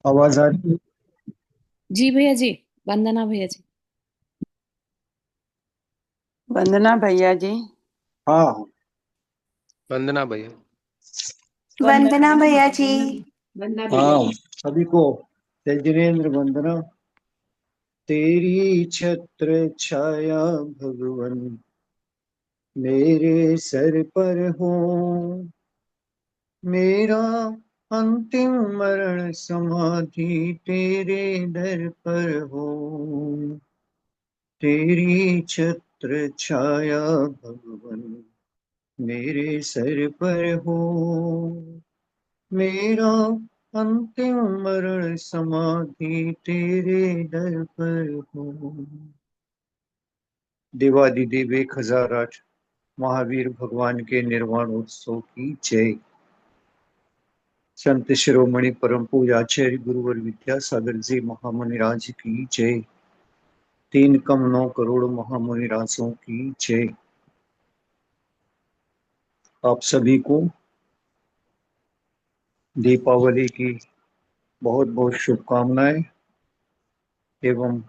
आवाज आ रही है? जी भैया जी। वंदना भैया जी। वंदना भैया जी। हाँ। वंदना भैया। वंदना भैया जी। हाँ, सभी को जय जिनेन्द्र वंदना। तेरी छत्र छाया भगवन मेरे सर पर हो, मेरा अंतिम मरण समाधि तेरे दर पर हो। तेरी छत्र छाया भगवन मेरे सर पर हो, मेरा अंतिम मरण समाधि तेरे दर पर हो। देवादिदेव 1008 महावीर भगवान के निर्वाण उत्सव की जय। संत शिरोमणि परम पूज्य आचार्य गुरुवर विद्यासागर जी महामुनिराज की जय। 3 कम 9 करोड़ महामुनिराजों की जय। आप सभी को दीपावली की बहुत बहुत शुभकामनाएं एवं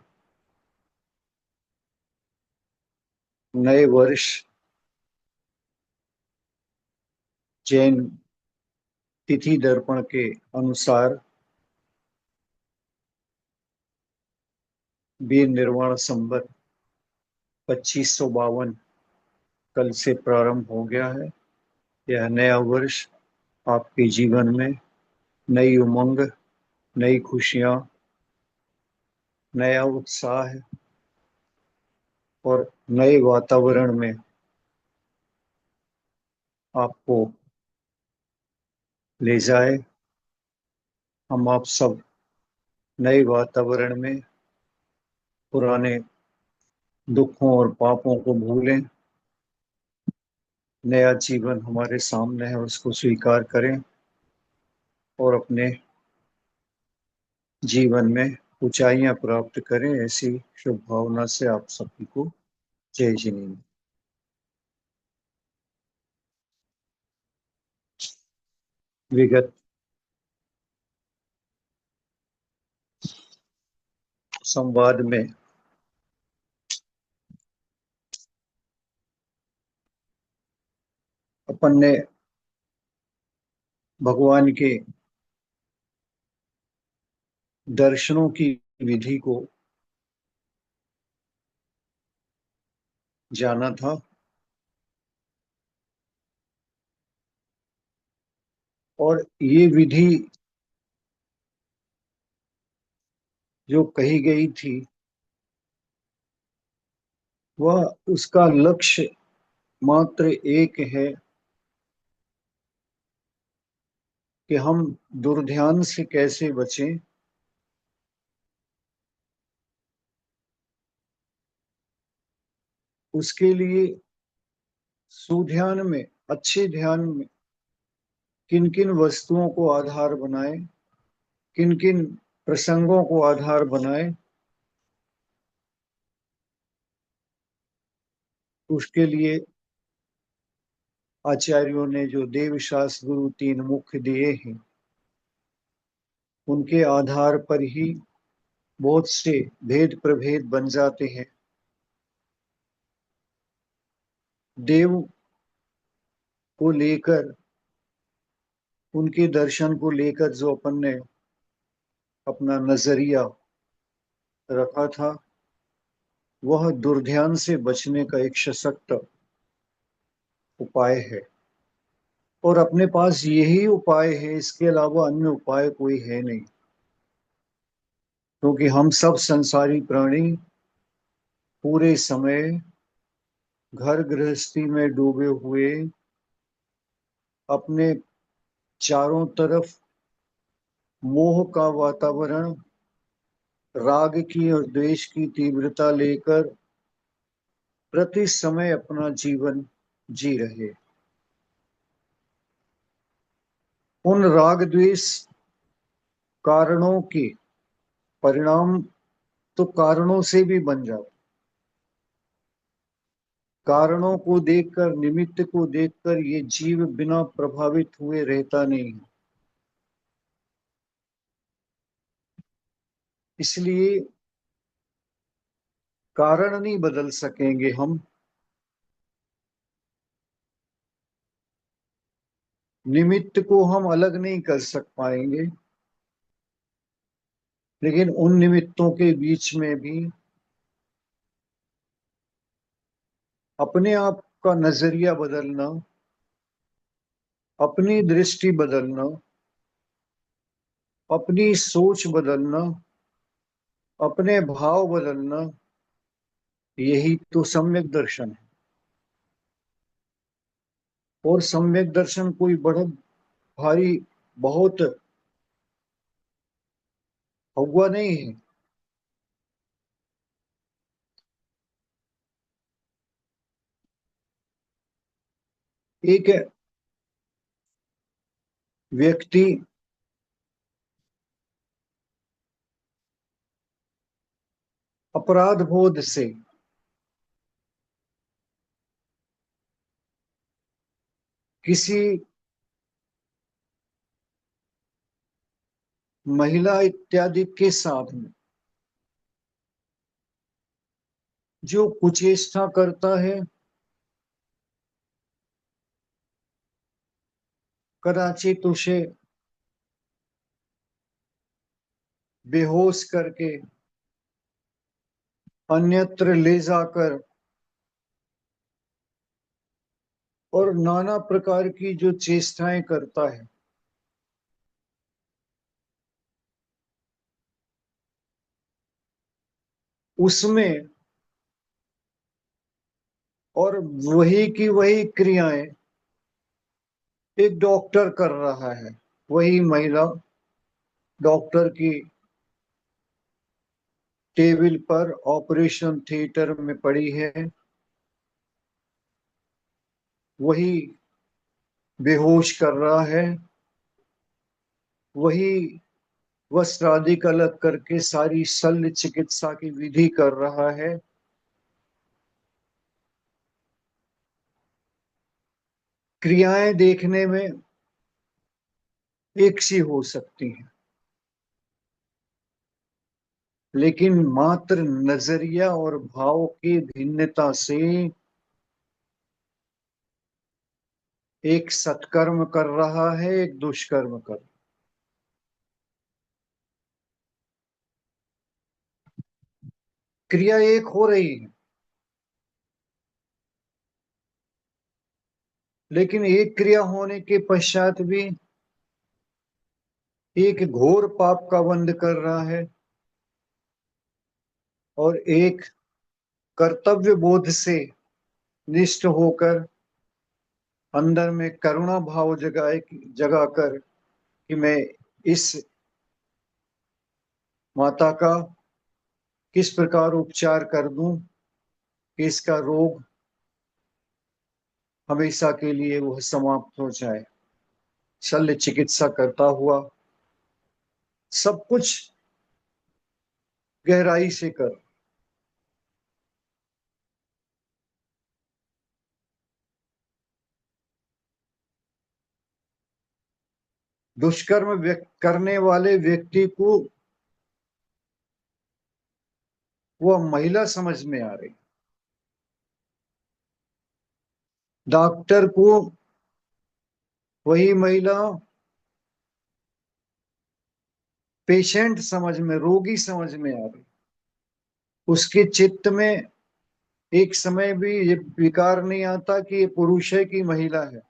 नए वर्ष जैन तिथि दर्पण के अनुसार वीर निर्वाण संवत 2552 कल से प्रारंभ हो गया है। यह नया वर्ष आपके जीवन में नई उमंग, नई खुशियां, नया उत्साह और नए वातावरण में आपको ले जाए। हम आप सब नए वातावरण में पुराने दुखों और पापों को भूलें। नया जीवन हमारे सामने है, उसको स्वीकार करें और अपने जीवन में ऊंचाइयां प्राप्त करें। ऐसी शुभ भावना से आप सभी को जय जिनेन्द्र। विगत संवाद में अपन ने भगवान के दर्शनों की विधि को जाना था और ये विधि जो कही गई थी वह उसका लक्ष्य मात्र एक है कि हम दुर्ध्यान से कैसे बचें। उसके लिए सुध्यान में, अच्छे ध्यान में किन किन वस्तुओं को आधार बनाए, किन किन प्रसंगों को आधार बनाए, उसके लिए आचार्यों ने जो देवशास्त्र गुरु 3 मुख्य दिए हैं उनके आधार पर ही बहुत से भेद प्रभेद बन जाते हैं। देव को लेकर, उनके दर्शन को लेकर जो अपन ने अपना नजरिया रखा था वह दुर्ध्यान से बचने का एक सशक्त उपाय है और अपने पास यही उपाय है, इसके अलावा अन्य उपाय कोई है नहीं। क्योंकि हम सब संसारी प्राणी पूरे समय घर गृहस्थी में डूबे हुए अपने चारों तरफ मोह का वातावरण, राग की और द्वेष की तीव्रता लेकर प्रति समय अपना जीवन जी रहे। उन राग द्वेष कारणों के परिणाम तो कारणों से भी बन जाते। कारणों को देखकर, निमित्त को देखकर ये जीव बिना प्रभावित हुए रहता नहीं है। इसलिए कारण नहीं बदल सकेंगे हम, निमित्त को हम अलग नहीं कर सक पाएंगे, लेकिन उन निमित्तों के बीच में भी अपने आप का नजरिया बदलना, अपनी दृष्टि बदलना, अपनी सोच बदलना, अपने भाव बदलना, यही तो सम्यक दर्शन है। और सम्यक दर्शन कोई बड़ा भारी, बहुत हुआ नहीं है। एक व्यक्ति अपराध बोध से किसी महिला इत्यादि के साथ में जो कुचेष्टा करता है, कदाचित उसे बेहोश करके अन्यत्र ले जाकर और नाना प्रकार की जो चेष्टाएं करता है, उसमें और वही की वही क्रियाएं एक डॉक्टर कर रहा है। वही महिला डॉक्टर की टेबल पर ऑपरेशन थिएटर में पड़ी है, वही बेहोश कर रहा है, वही वस्त्र आदि अलग करके सारी शल्य चिकित्सा की विधि कर रहा है। क्रियाएं देखने में एक सी हो सकती हैं, लेकिन मात्र नजरिया और भाव की भिन्नता से एक सत्कर्म कर रहा है, एक दुष्कर्म कर। क्रिया एक हो रही है, लेकिन एक क्रिया होने के पश्चात भी एक घोर पाप का बंध कर रहा है और एक कर्तव्य बोध से निष्ठ होकर अंदर में करुणा भाव जगाकर कि मैं इस माता का किस प्रकार उपचार कर दूं कि इसका रोग हमेशा के लिए वह समाप्त हो जाए। शल्य चिकित्सा करता हुआ सब कुछ गहराई से कर। दुष्कर्म करने वाले व्यक्ति को वह महिला समझ में आ रही, डॉक्टर को वही महिला पेशेंट समझ में, रोगी समझ में आ रही। उसके चित्त में एक समय भी ये विकार नहीं आता कि ये पुरुष है कि महिला है।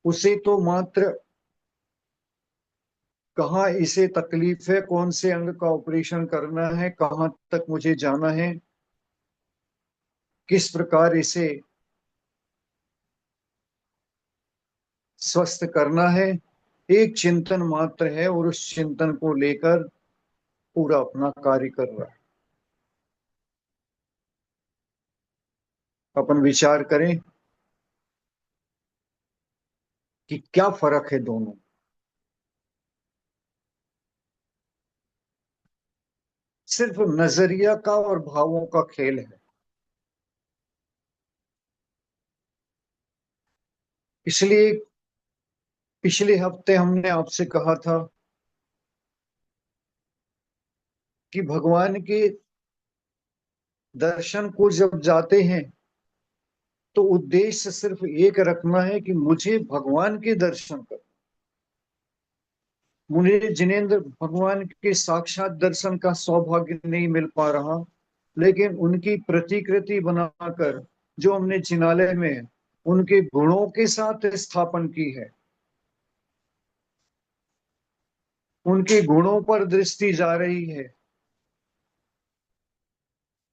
उसे तो मात्र कहाँ इसे तकलीफ है, कौन से अंग का ऑपरेशन करना है, कहाँ तक मुझे जाना है, किस प्रकार इसे स्वस्थ करना है, एक चिंतन मात्र है और उस चिंतन को लेकर पूरा अपना कार्य कर रहा है। अपन विचार करें कि क्या फर्क है दोनों। सिर्फ नजरिया का और भावों का खेल है। इसलिए पिछले हफ्ते हमने आपसे कहा था कि भगवान के दर्शन को जब जाते हैं तो उद्देश्य सिर्फ एक रखना है कि मुझे भगवान के दर्शन कर, मुझे जिनेंद्र भगवान के साक्षात दर्शन का सौभाग्य नहीं मिल पा रहा, लेकिन उनकी प्रतिकृति बनाकर जो हमने जिनालय में उनके गुणों के साथ स्थापन की है, उनके गुणों पर दृष्टि जा रही है,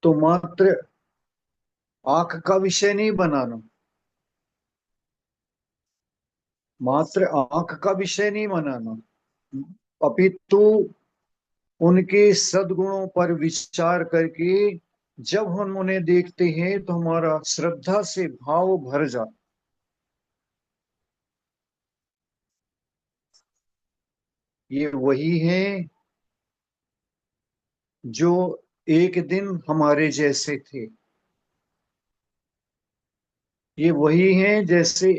तो मात्र आंख का विषय नहीं बनाना, मात्र आंख का विषय नहीं बनाना, अपितु उनके सद्गुणों पर विचार करके जब हम उन्हें देखते हैं तो हमारा श्रद्धा से भाव भर जाता। ये वही है जो एक दिन हमारे जैसे थे, ये वही है जैसे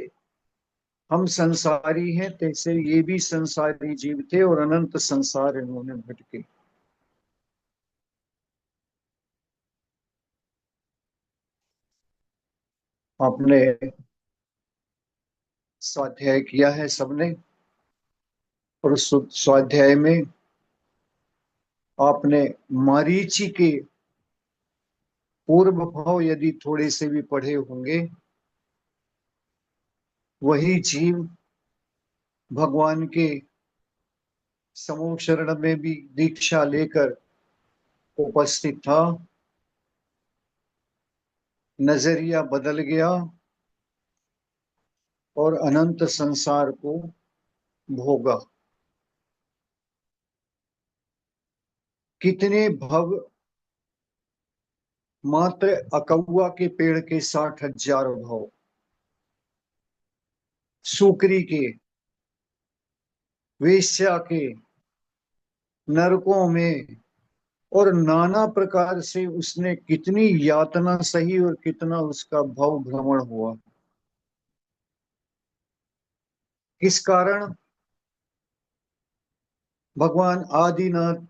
हम संसारी हैं तैसे ये भी संसारी जीव थे और अनंत संसार इन्होंने भटके। आपने स्वाध्याय किया है सबने, और उस स्वाध्याय में आपने मरीचि के पूर्व भाव यदि थोड़े से भी पढ़े होंगे, वही जीव भगवान के समूह शरण में भी दीक्षा लेकर उपस्थित था, नजरिया बदल गया और अनंत संसार को भोगा। कितने भव मात्र अकौआ के पेड़ के 60,000 भव, सुकरी के, वेश्या के, नरकों में, और नाना प्रकार से उसने कितनी यातना सही और कितना उसका भव भ्रमण हुआ। किस कारण? भगवान आदिनाथ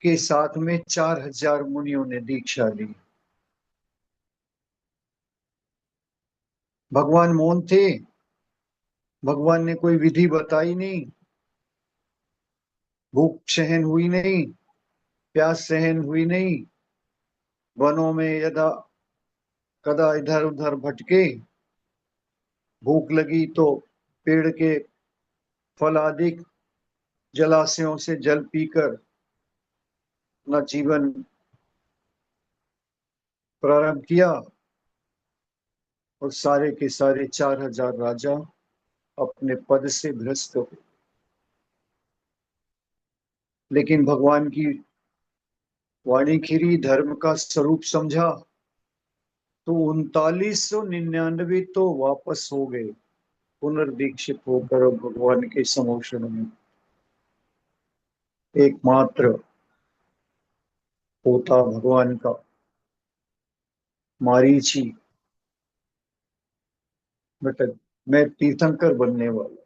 के साथ में 4,000 मुनियों ने दीक्षा ली। भगवान मौन थे, भगवान ने कोई विधि बताई नहीं, भूख सहन हुई नहीं, प्यास सहन हुई नहीं, वनों में यदा कदा इधर उधर भटके, भूख लगी तो पेड़ के फल आदि जलाशयों से जल पीकर अपना जीवन प्रारंभ किया, और सारे के सारे 4,000 राजा अपने पद से भ्रष्ट हो। लेकिन भगवान की वाणी खिरी, धर्म का स्वरूप समझा, तो 3999 तो वापस हो गए, पुनर्दीक्षित होकर भगवान के समोषण में। एकमात्र पोता भगवान का मारीची, बेटा मैं तीर्थंकर बनने वाला,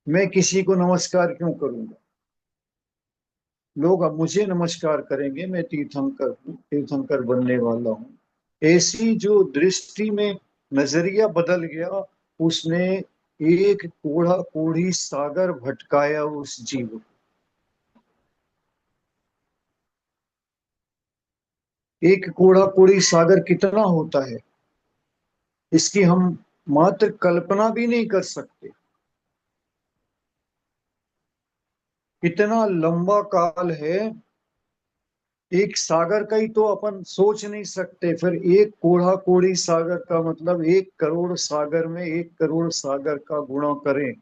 मैं किसी को नमस्कार क्यों करूंगा, लोग अब मुझे नमस्कार करेंगे, मैं तीर्थंकर हूं, तीर्थंकर बनने वाला हूं। ऐसी जो दृष्टि में नजरिया बदल गया, उसने एक कोढ़ा कोढ़ी सागर भटकाया उस जीव को। एक कोढ़ा कोढ़ी सागर कितना होता है, इसकी हम मात्र कल्पना भी नहीं कर सकते। इतना लंबा काल है, एक सागर का ही तो अपन सोच नहीं सकते, फिर एक कोढ़ा कोढ़ी सागर का मतलब 1 करोड़ सागर में 1 करोड़ सागर का गुणा करें।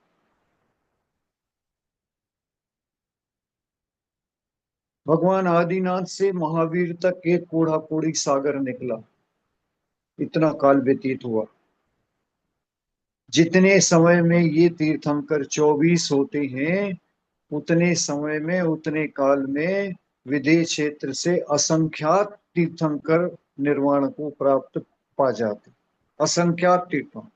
भगवान आदिनाथ से महावीर तक एक कोढ़ा कोढ़ी सागर निकला, इतना काल व्यतीत हुआ। जितने समय में ये तीर्थंकर 24 होते हैं, उतने समय में उतने काल में विदेश क्षेत्र से असंख्यात तीर्थंकर निर्वाण को प्राप्त पा जाते, असंख्यात तीर्थंकर।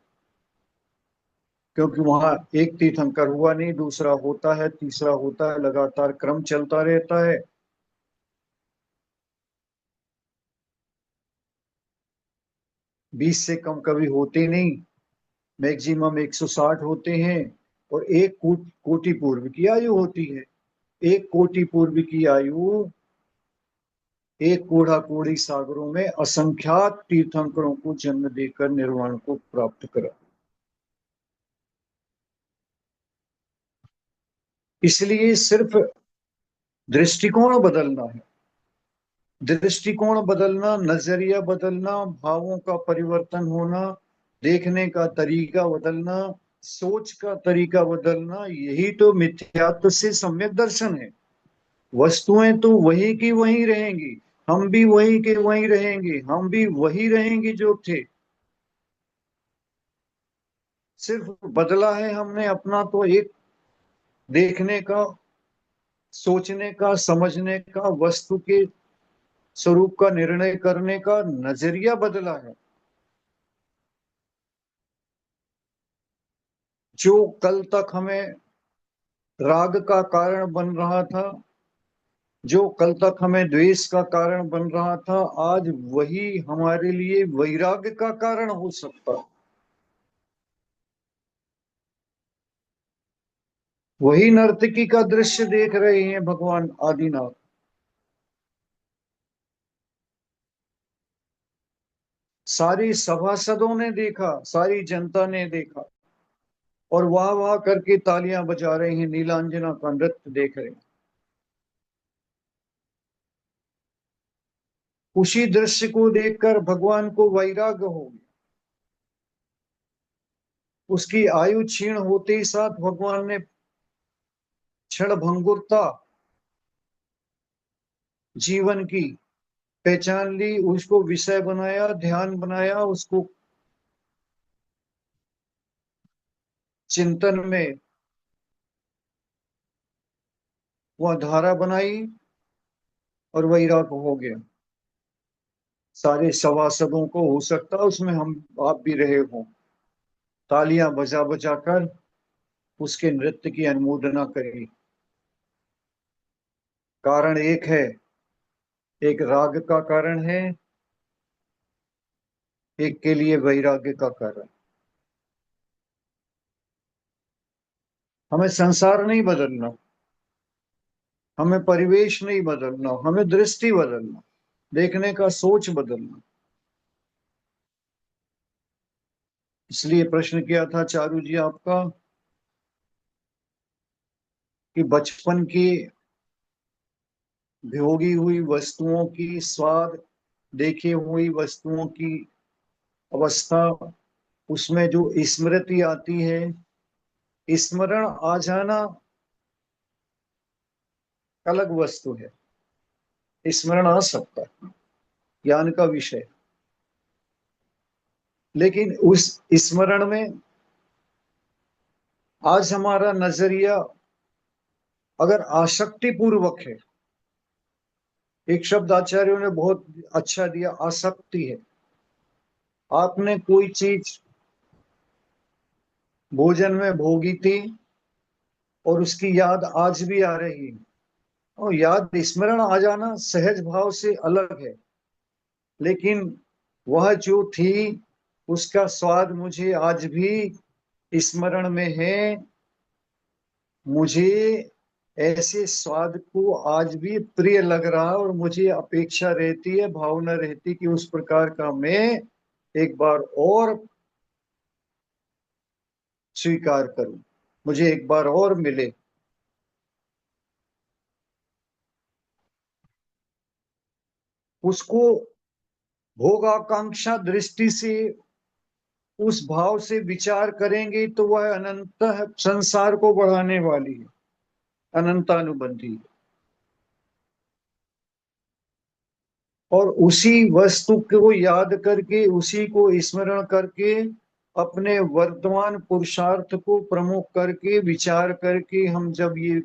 क्योंकि वहां एक तीर्थंकर हुआ नहीं, दूसरा होता है, तीसरा होता है, लगातार क्रम चलता रहता है। बीस से कम कभी होते नहीं, मैक्सिमम 160 होते हैं। और एक कोटि पूर्व की आयु होती है। एक कोटि पूर्व की आयु एक कोढ़ा कोड़ी सागरों में असंख्यात तीर्थंकरों को जन्म देकर निर्वाण को प्राप्त करा। इसलिए सिर्फ दृष्टिकोण बदलना है, दृष्टिकोण बदलना, नजरिया बदलना, भावों का परिवर्तन होना, देखने का तरीका बदलना, सोच का तरीका बदलना, यही तो मिथ्यात्व से सम्यक दर्शन है। वस्तुएं तो वही की वही रहेंगी, हम भी वही के वही रहेंगे, हम भी वही रहेंगे जो थे। सिर्फ बदला है हमने अपना तो एक देखने का, सोचने का, समझने का, वस्तु के स्वरूप का निर्णय करने का नजरिया बदला है। जो कल तक हमें राग का कारण बन रहा था, जो कल तक हमें द्वेष का कारण बन रहा था, आज वही हमारे लिए वैराग्य का कारण हो सकता है। वही नर्तकी का दृश्य देख रहे हैं भगवान आदिनाथ। सारी सभासदों ने देखा, सारी जनता ने देखा, और वाह वाह करके तालियां बजा रहे हैं, नीलांजना का नृत्य देख रहे हैं। उसी दृश्य को देखकर भगवान को वैराग्य हो गया। उसकी आयु क्षीण होते ही साथ भगवान ने क्षण भंगुरता जीवन की पहचान ली, उसको विषय बनाया, ध्यान बनाया, उसको चिंतन में वह धारा बनाई और वैराग्य हो गया। सारे सभासदों को हो सकता है उसमें हम आप भी रहे हो, तालियां बजा बजा कर उसके नृत्य की अनुमोदना करी। कारण एक है, एक राग का कारण है, एक के लिए वैराग्य का कारण। हमें संसार नहीं बदलना, हमें परिवेश नहीं बदलना, हमें दृष्टि बदलना, देखने का सोच बदलना। इसलिए प्रश्न किया था चारू जी आपका कि बचपन की भोगी हुई वस्तुओं की स्वाद, देखी हुई वस्तुओं की अवस्था, उसमें जो स्मृति आती है, स्मरण आ जाना अलग वस्तु है। स्मरण आ सकता है, ज्ञान का विषय, लेकिन उस स्मरण में आज हमारा नजरिया अगर आसक्ति पूर्वक है, एक शब्द आचार्यों ने बहुत अच्छा दिया, आसक्ति है। आपने कोई चीज भोजन में भोगी थी और उसकी याद आज भी आ रही है, और याद स्मरण आ जाना सहज भाव से अलग है, लेकिन वह जो थी उसका स्वाद मुझे आज भी स्मरण में है। मुझे ऐसे स्वाद को आज भी प्रिय लग रहा है, और मुझे अपेक्षा रहती है, भावना रहती कि उस प्रकार का मैं एक बार और स्वीकार करूं, मुझे एक बार और मिले। उसको भोगाकांक्षा दृष्टि से, उस भाव से विचार करेंगे तो वह अनंत संसार को बढ़ाने वाली है, अनंतानुबंधी है। और उसी वस्तु को याद करके, उसी को स्मरण करके, अपने वर्तमान पुरुषार्थ को प्रमुख करके, विचार करके हम जब ये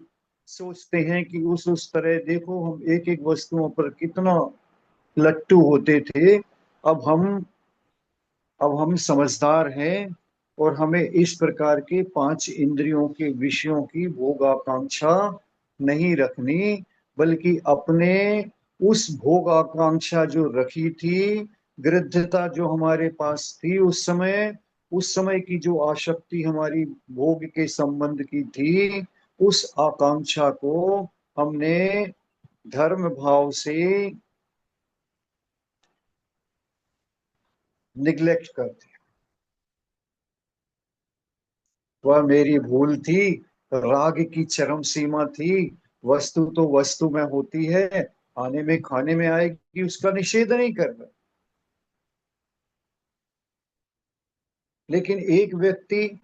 सोचते हैं कि उस तरह देखो हम एक एक वस्तुओं पर कितना लट्टू होते थे, अब हम अब हम समझदार हैं, और हमें इस प्रकार के पांच इंद्रियों के विषयों की भोग आकांक्षा नहीं रखनी, बल्कि अपने उस भोग आकांक्षा जो रखी थी, गृद्धता जो हमारे पास थी उस समय की जो आसक्ति हमारी भोग के संबंध की थी, उस आकांक्षा को हमने धर्म भाव से निग्लेक्ट कर दिया। वह मेरी भूल थी, राग की चरम सीमा थी। वस्तु तो वस्तु में होती है, आने में खाने में आएगी, उसका निषेध नहीं कर रहा। लेकिन एक व्यक्ति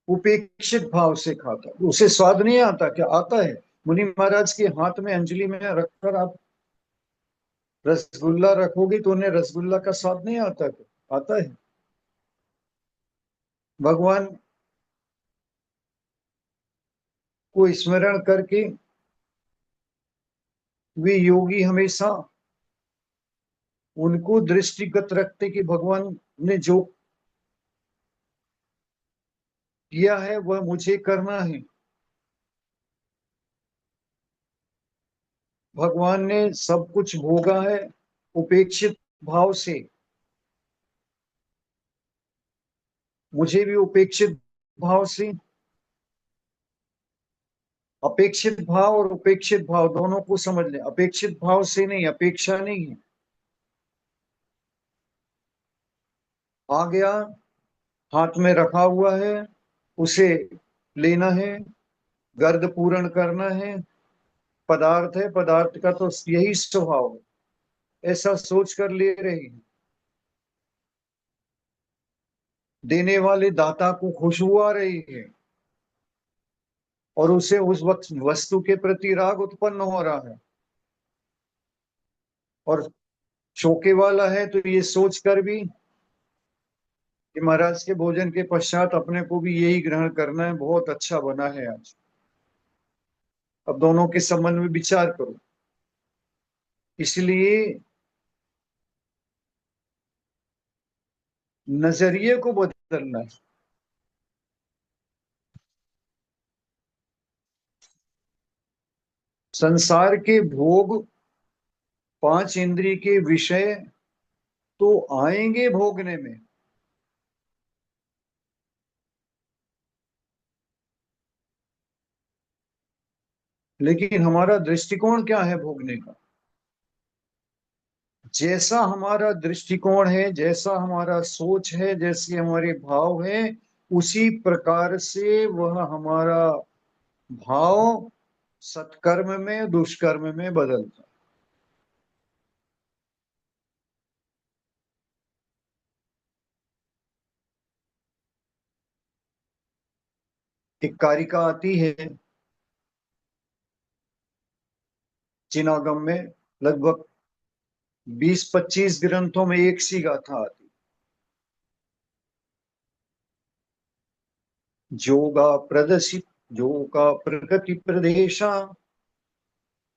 उपेक्षित भाव से खाता, उसे स्वाद नहीं आता। क्या आता है? मुनि महाराज के हाथ में अंजलि में रखकर आप रसगुल्ला रखोगे तो उन्हें रसगुल्ला का स्वाद नहीं आता? क्या आता है? भगवान को स्मरण करके वे योगी हमेशा उनको दृष्टिगत रखते कि भगवान ने जो किया है वह मुझे करना है। भगवान ने सब कुछ भोगा है उपेक्षित भाव से, मुझे भी उपेक्षित भाव से, अपेक्षित भाव और उपेक्षित भाव दोनों को समझ लें। अपेक्षित भाव से नहीं, अपेक्षा नहीं है। आ गया, हाथ में रखा हुआ है, उसे लेना है, गर्द पूर्ण करना है। पदार्थ है, पदार्थ का तो यही स्वभाव है, ऐसा सोच कर ले रहे हैं। देने वाले दाता को खुशबू आ रही है और उसे उस वक्त वस्तु के प्रति राग उत्पन्न हो रहा है, और शोके वाला है तो ये सोच कर भी कि महाराज के भोजन के पश्चात अपने को भी यही ग्रहण करना है, बहुत अच्छा बना है आज। अब दोनों के संबंध में विचार करो। इसलिए नजरिए को बदलना है। संसार के भोग, पांच इंद्रिय के विषय तो आएंगे भोगने में, लेकिन हमारा दृष्टिकोण क्या है भोगने का? जैसा हमारा दृष्टिकोण है, जैसा हमारा सोच है, जैसे हमारे भाव है, उसी प्रकार से वह हमारा भाव सत्कर्म में दुष्कर्म में बदलता है। एक कारिका आती है चिनागम में, लगभग 20-25 ग्रंथों में एक सी गाथा आती। जोगा प्रदर्शित, जोगा प्रगति प्रदेशा,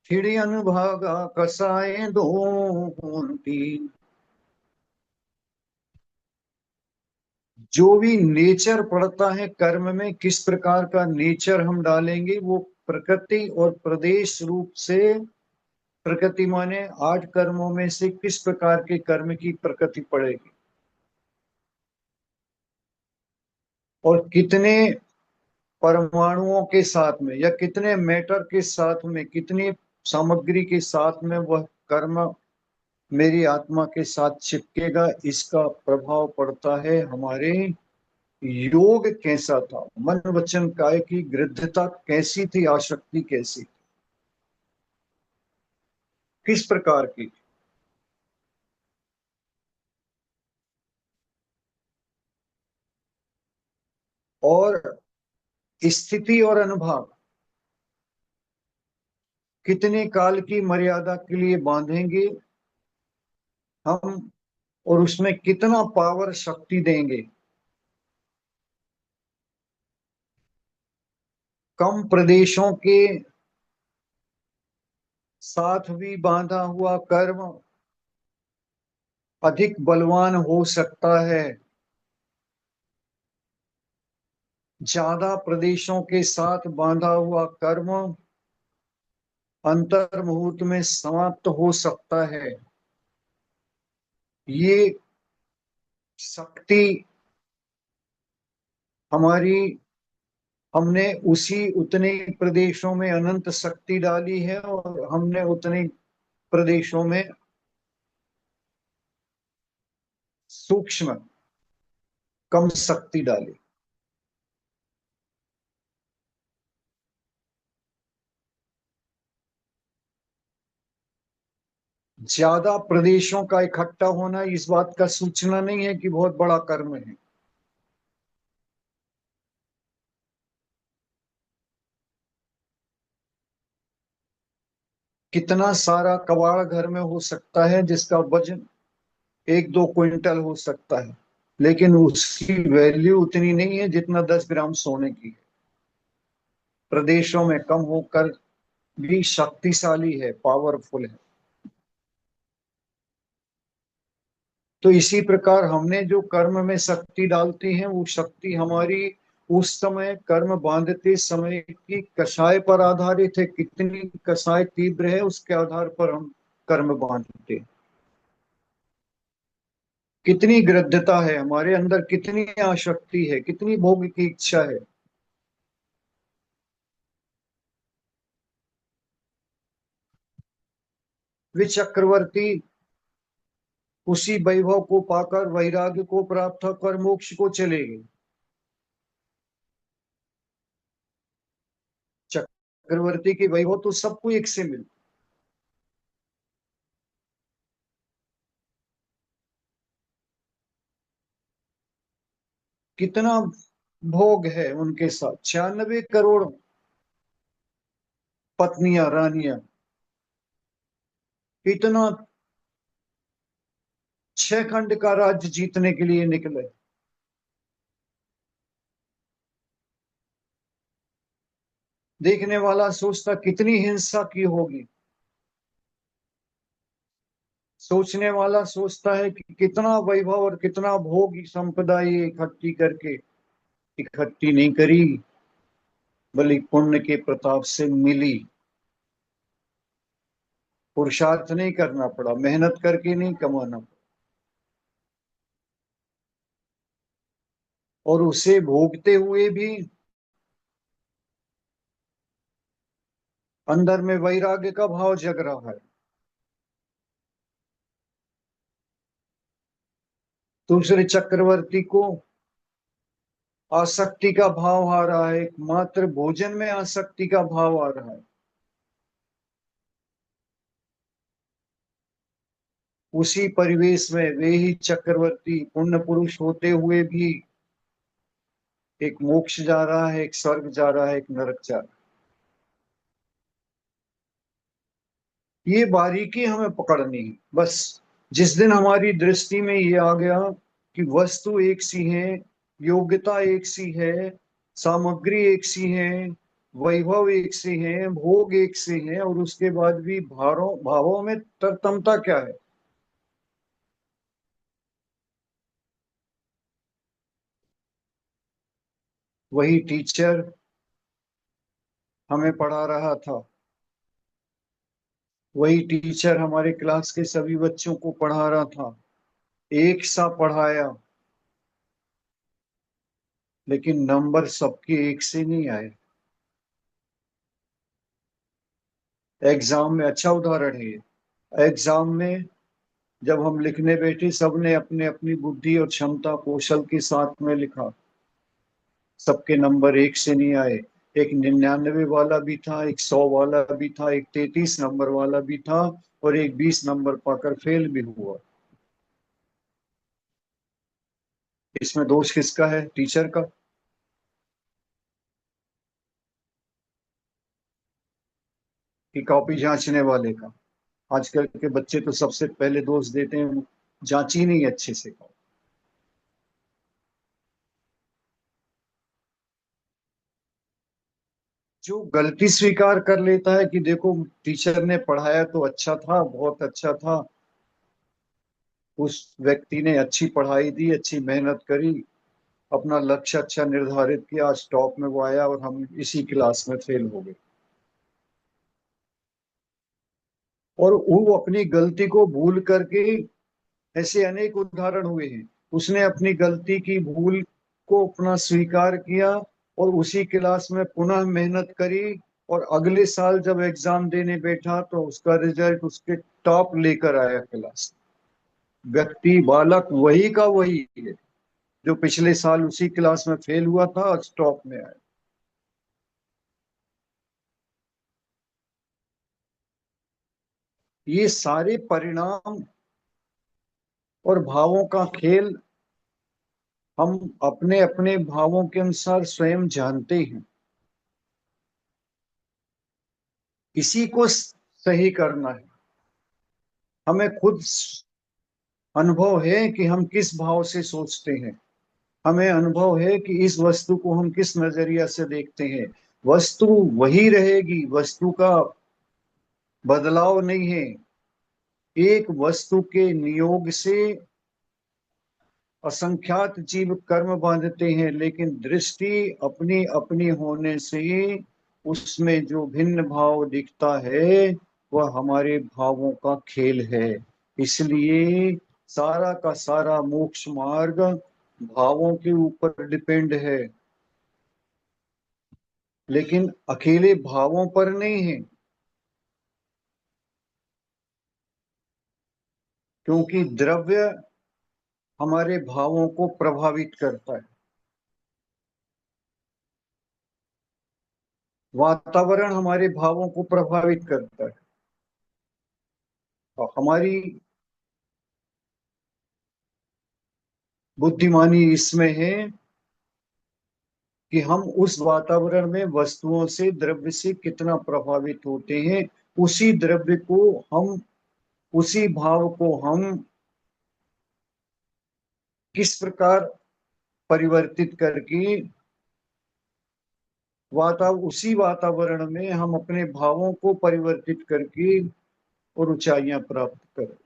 खिड़ी अनुभागा कसाए दो तीन। जो भी नेचर पड़ता है कर्म में, किस प्रकार का नेचर हम डालेंगे, वो प्रकृति और प्रदेश रूप से, प्रकृति माने 8 कर्मों में से किस प्रकार के कर्म की प्रकृति पड़ेगी, और कितने परमाणुओं के साथ में या कितने मैटर के साथ में, कितनी सामग्री के साथ में वह कर्म मेरी आत्मा के साथ चिपकेगा, इसका प्रभाव पड़ता है हमारे योग कैसा था, मन वचन काय की गृद्धता कैसी थी, आसक्ति कैसी, किस प्रकार की। और स्थिति और अनुभव कितने काल की मर्यादा के लिए बांधेंगे हम, और उसमें कितना पावर शक्ति देंगे। कम प्रदेशों के साथ भी बांधा हुआ कर्म अधिक बलवान हो सकता है ज्यादा प्रदेशों के साथ बांधा हुआ कर्म अंतर मुहूर्त में समाप्त हो सकता है। ये शक्ति हमारी, हमने उसी उतने प्रदेशों में अनंत शक्ति डाली है और हमने उतने प्रदेशों में सूक्ष्म कम शक्ति डाली। ज्यादा प्रदेशों का इकट्ठा होना इस बात का सूचना नहीं है कि बहुत बड़ा कर्म है। कितना सारा कबाड़ घर में हो सकता है जिसका वजन 1-2 क्विंटल हो सकता है, लेकिन उसकी वैल्यू उतनी नहीं है जितना 10 ग्राम सोने की है। प्रदेशों में कम होकर भी शक्तिशाली है, पावरफुल है। तो इसी प्रकार हमने जो कर्म में शक्ति डालती है, वो शक्ति हमारी उस समय कर्म बांधते समय की कषाय पर आधारित है। कितनी कषाय तीव्र है उसके आधार पर हम कर्म बांधते हैं। कितनी गृद्धता है हमारे अंदर, कितनी आसक्ति है, कितनी भोग की इच्छा है। वे चक्रवर्ती उसी वैभव को पाकर वैराग्य को प्राप्त कर मोक्ष को चले गए। चक्रवर्ती के वैभव तो सबको एक से मिलता। कितना भोग है उनके साथ, 96 करोड़ पत्नियां, रानियां, इतना 6 खंड का राज्य जीतने के लिए निकले। देखने वाला सोचता कितनी हिंसा की होगी, सोचने वाला सोचता है कि कितना वैभव और कितना भोग संपदा ये इकट्ठी करके इकट्ठी नहीं करी, बल्कि पुण्य के प्रताप से मिली। पुरुषार्थ नहीं करना पड़ा, मेहनत करके नहीं कमाना पड़ा, और उसे भोगते हुए भी अंदर में वैराग्य का भाव जग रहा है। दूसरे चक्रवर्ती को आसक्ति का भाव आ रहा है, मात्र भोजन में आसक्ति का भाव आ रहा है। उसी परिवेश में वे ही चक्रवर्ती पुण्य पुरुष होते हुए भी एक मोक्ष जा रहा है, एक स्वर्ग जा रहा है, एक नरक जा रहा है। ये बारीकी हमें पकड़नी है। बस जिस दिन हमारी दृष्टि में ये आ गया कि वस्तु एक सी है, योग्यता एक सी है, सामग्री एक सी है, वैभव एक सी है, भोग एक से है, और उसके बाद भी भावों में तरतमता क्या है। वही टीचर हमें पढ़ा रहा था, वही टीचर हमारे क्लास के सभी बच्चों को पढ़ा रहा था, एक सा पढ़ाया, लेकिन नंबर सबके एक से नहीं आए। एग्जाम में अच्छा उदाहरण है ये। एग्जाम में जब हम लिखने बैठे, सबने अपने अपनी बुद्धि और क्षमता कौशल के साथ में लिखा, सबके नंबर एक से नहीं आए। एक 99 वाला भी था, एक 100 वाला भी था, एक 33 नंबर वाला भी था, और एक 20 नंबर पाकर फेल भी हुआ। इसमें दोष किसका है? टीचर का। कि कॉपी जांचने वाले का? आजकल के बच्चे तो सबसे पहले दोष देते हैं, जांची नहीं अच्छे से। जो गलती स्वीकार कर लेता है कि देखो टीचर ने पढ़ाया तो अच्छा था, बहुत अच्छा था, उस व्यक्ति ने अच्छी पढ़ाई दी, अच्छी मेहनत करी, अपना लक्ष्य अच्छा निर्धारित किया, आज टॉप में वो आया और हम इसी क्लास में फेल हो गए। और वो अपनी गलती को भूल करके, ऐसे अनेक उदाहरण हुए हैं, उसने अपनी गलती की भूल को अपना स्वीकार किया और उसी क्लास में पुनः मेहनत करी, और अगले साल जब एग्जाम देने बैठा तो उसका रिजल्ट उसके टॉप लेकर आया क्लास। व्यक्ति बालक वही का वही है जो पिछले साल उसी क्लास में फेल हुआ था, आज टॉप में आया। ये सारे परिणाम और भावों का खेल हम अपने अपने भावों के अनुसार स्वयं जानते हैं। इसी को सही करना है। हमें खुद अनुभव है कि हम किस भाव से सोचते हैं, हमें अनुभव है कि इस वस्तु को हम किस नजरिया से देखते हैं। वस्तु वही रहेगी, वस्तु का बदलाव नहीं है। एक वस्तु के नियोग से असंख्यात जीव कर्म बांधते हैं, लेकिन दृष्टि अपनी अपनी होने से उसमें जो भिन्न भाव दिखता है वह हमारे भावों का खेल है। इसलिए सारा का सारा मोक्ष मार्ग भावों के ऊपर डिपेंड है, लेकिन अकेले भावों पर नहीं है। क्योंकि द्रव्य हमारे भावों को प्रभावित करता है, वातावरण हमारे भावों को प्रभावित करता है, और हमारी बुद्धिमानी इसमें है कि हम उस वातावरण में वस्तुओं से, द्रव्य से कितना प्रभावित होते हैं। उसी द्रव्य को हम, उसी भाव को हम किस प्रकार परिवर्तित करके उसी वातावरण में हम अपने भावों को परिवर्तित करके और ऊंचाइयां प्राप्त करें।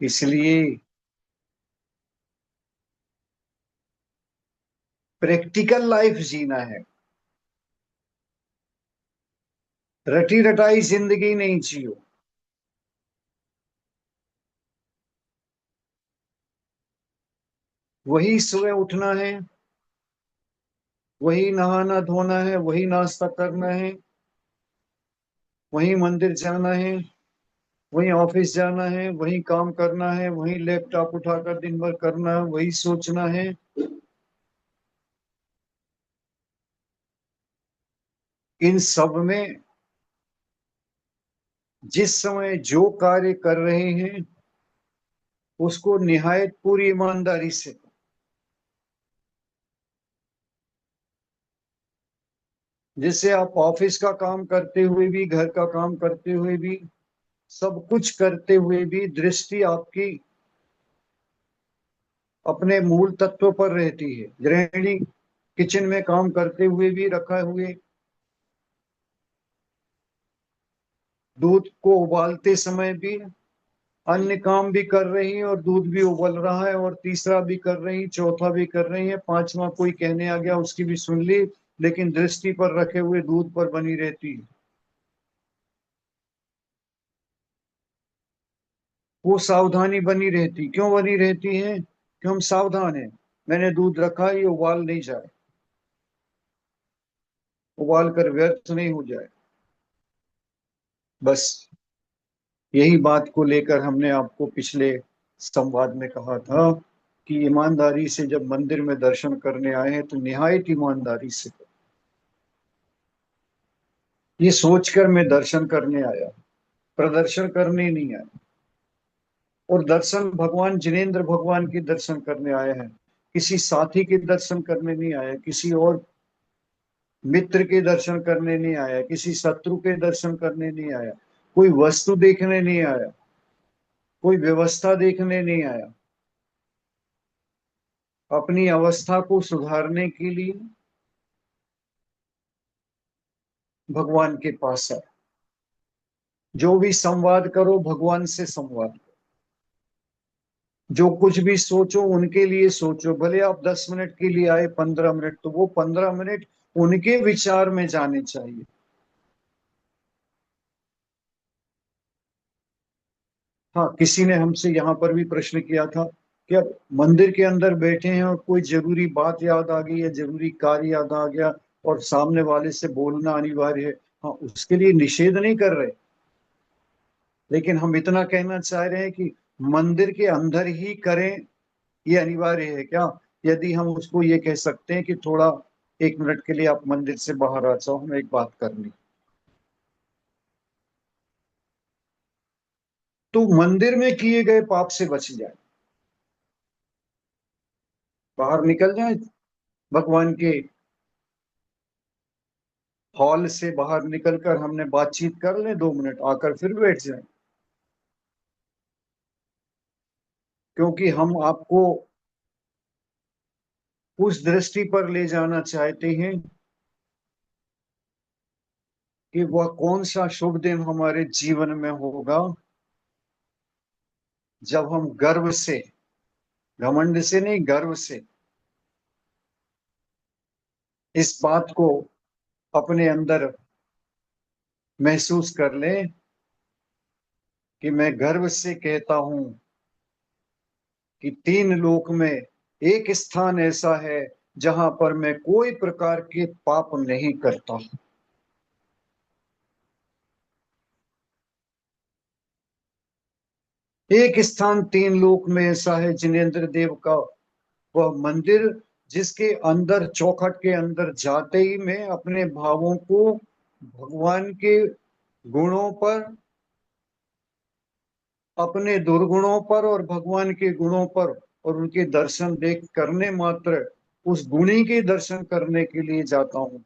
इसलिए प्रैक्टिकल लाइफ जीना है, रटी रटाई जिंदगी नहीं जियो। वही सुबह उठना है, वही नहाना धोना है, वही नाश्ता करना है, वही मंदिर जाना है, वही ऑफिस जाना है, वही काम करना है, वही लैपटॉप उठाकर दिन भर करना है, वही सोचना है। इन सब में जिस समय जो कार्य कर रहे हैं उसको निहायत पूरी ईमानदारी से, जैसे आप ऑफिस का काम करते हुए भी, घर का काम करते हुए भी, सब कुछ करते हुए भी दृष्टि आपकी अपने मूल तत्व पर रहती है। गृहिणी किचन में काम करते हुए भी, रखा हुए दूध को उबालते समय भी, अन्य काम भी कर रही है और दूध भी उबल रहा है, और तीसरा भी कर रही है, चौथा भी कर रही है, पांचवा कोई कहने आ गया उसकी भी सुन ली, लेकिन दृष्टि पर रखे हुए दूध पर बनी रहती है। वो सावधानी बनी रहती, क्यों बनी रहती है? कि हम सावधान हैं, मैंने दूध रखा, ये उबाल नहीं जाए, उबाल कर व्यर्थ नहीं हो जाए। बस यही बात को लेकर हमने आपको पिछले संवाद में कहा था कि ईमानदारी से जब मंदिर में दर्शन करने आए हैं तो निहायत ईमानदारी से, ये सोचकर मैं दर्शन करने आया, प्रदर्शन करने नहीं आया। और दर्शन भगवान जिनेंद्र भगवान के दर्शन करने आए हैं, किसी साथी के दर्शन करने नहीं आया, किसी और मित्र के दर्शन करने नहीं आया, किसी शत्रु के दर्शन करने नहीं आया, कोई वस्तु देखने नहीं आया, कोई व्यवस्था देखने नहीं आया। अपनी अवस्था को सुधारने के लिए भगवान के पास आए। जो भी संवाद करो भगवान से संवाद करो। जो कुछ भी सोचो उनके लिए सोचो, भले आप 10 मिनट के लिए आए, 15 मिनट, तो वो 15 मिनट उनके विचार में जाने चाहिए। हाँ, किसी ने हमसे यहाँ पर भी प्रश्न किया था कि अब मंदिर के अंदर बैठे हैं और कोई जरूरी बात याद आ गई या जरूरी कार्य याद आ गया और सामने वाले से बोलना अनिवार्य है। हाँ, उसके लिए निषेध नहीं कर रहे, लेकिन हम इतना कहना चाह रहे हैं कि मंदिर के अंदर ही करें ये अनिवार्य है क्या? यदि हम उसको ये कह सकते हैं कि थोड़ा 1 मिनट के लिए आप मंदिर से बाहर आ जाओ, हम एक बात करनी, तो मंदिर में किए गए पाप से बच जाए, बाहर निकल जाए, भगवान के हॉल से बाहर निकलकर हमने बातचीत कर ले, 2 मिनट आकर फिर बैठ जाए। क्योंकि हम आपको उस दृष्टि पर ले जाना चाहते हैं कि वह कौन सा शुभ दिन हमारे जीवन में होगा जब हम गर्व से, घमंड से नहीं, गर्व से इस बात को अपने अंदर महसूस कर लें कि मैं गर्व से कहता हूं कि 3 लोक में एक स्थान ऐसा है जहां पर मैं कोई प्रकार के पाप नहीं करता। एक स्थान 3 लोक में ऐसा है, जिनेन्द्र देव का वह मंदिर, जिसके अंदर, चौखट के अंदर जाते ही मैं अपने भावों को भगवान के गुणों पर, अपने दुर्गुणों पर और भगवान के गुणों पर और उनके दर्शन देख करने मात्र उस गुणी के दर्शन करने के लिए जाता हूँ।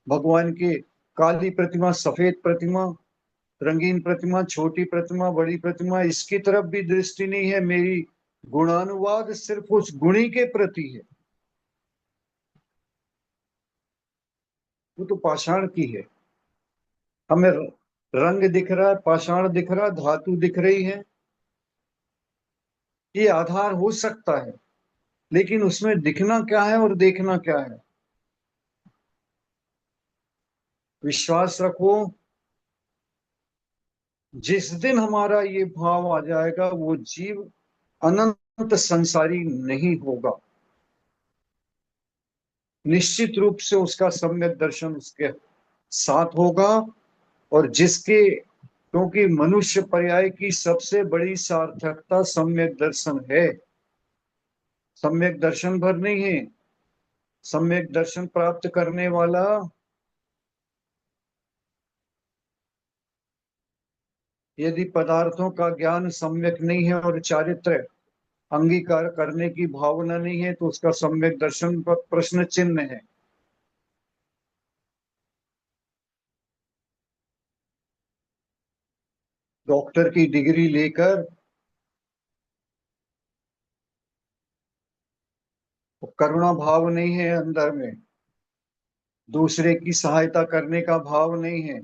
भगवान के काली प्रतिमा, सफेद प्रतिमा, रंगीन प्रतिमा, छोटी प्रतिमा, बड़ी प्रतिमा, इसकी तरफ भी दृष्टि नहीं है मेरी। गुणानुवाद सिर्फ उस गुणी के प्रति है। वो तो पाषाण की है, हमें रंग दिख रहा है, पाषाण दिख रहा है, धातु दिख रही है, ये आधार हो सकता है, लेकिन उसमें दिखना क्या है और देखना क्या है? विश्वास रखो, जिस दिन हमारा ये भाव आ जाएगा वो जीव अनंत संसारी नहीं होगा, निश्चित रूप से उसका सम्यक दर्शन उसके साथ होगा। और जिसके, क्योंकि मनुष्य पर्याय की सबसे बड़ी सार्थकता सम्यक दर्शन है, सम्यक दर्शन भर नहीं है। सम्यक दर्शन प्राप्त करने वाला यदि पदार्थों का ज्ञान सम्यक नहीं है और चारित्र अंगीकार करने की भावना नहीं है, तो उसका सम्यक दर्शन पर प्रश्न चिन्ह है। डॉक्टर की डिग्री लेकर करुणा भाव नहीं है अंदर में, दूसरे की सहायता करने का भाव नहीं है,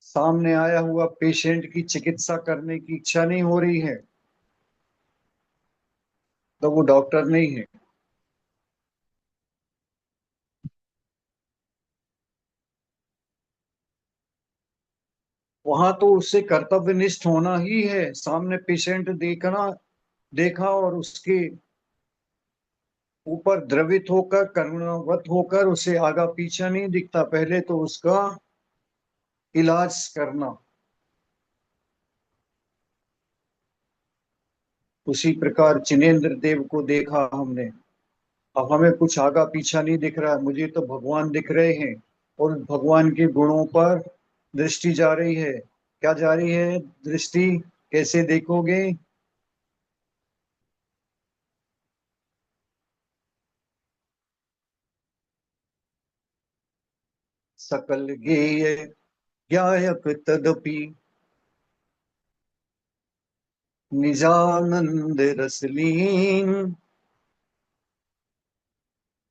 सामने आया हुआ पेशेंट की चिकित्सा करने की इच्छा नहीं हो रही है, तो वो डॉक्टर नहीं है। वहां तो उससे कर्तव्यनिष्ठ होना ही है, सामने पेशेंट देखना, देखा और उसके ऊपर द्रवित होकर, करुणावत होकर उसे आगा पीछा नहीं दिखता, पहले तो उसका इलाज करना। उसी प्रकार जिनेन्द्र देव को देखा हमने, अब हमें कुछ आगा पीछा नहीं दिख रहा है, मुझे तो भगवान दिख रहे हैं और भगवान के गुणों पर दृष्टि जा रही है। क्या जा रही है दृष्टि? कैसे देखोगे? सकल गेय ज्ञायक तदपि निजानंद रसलीन,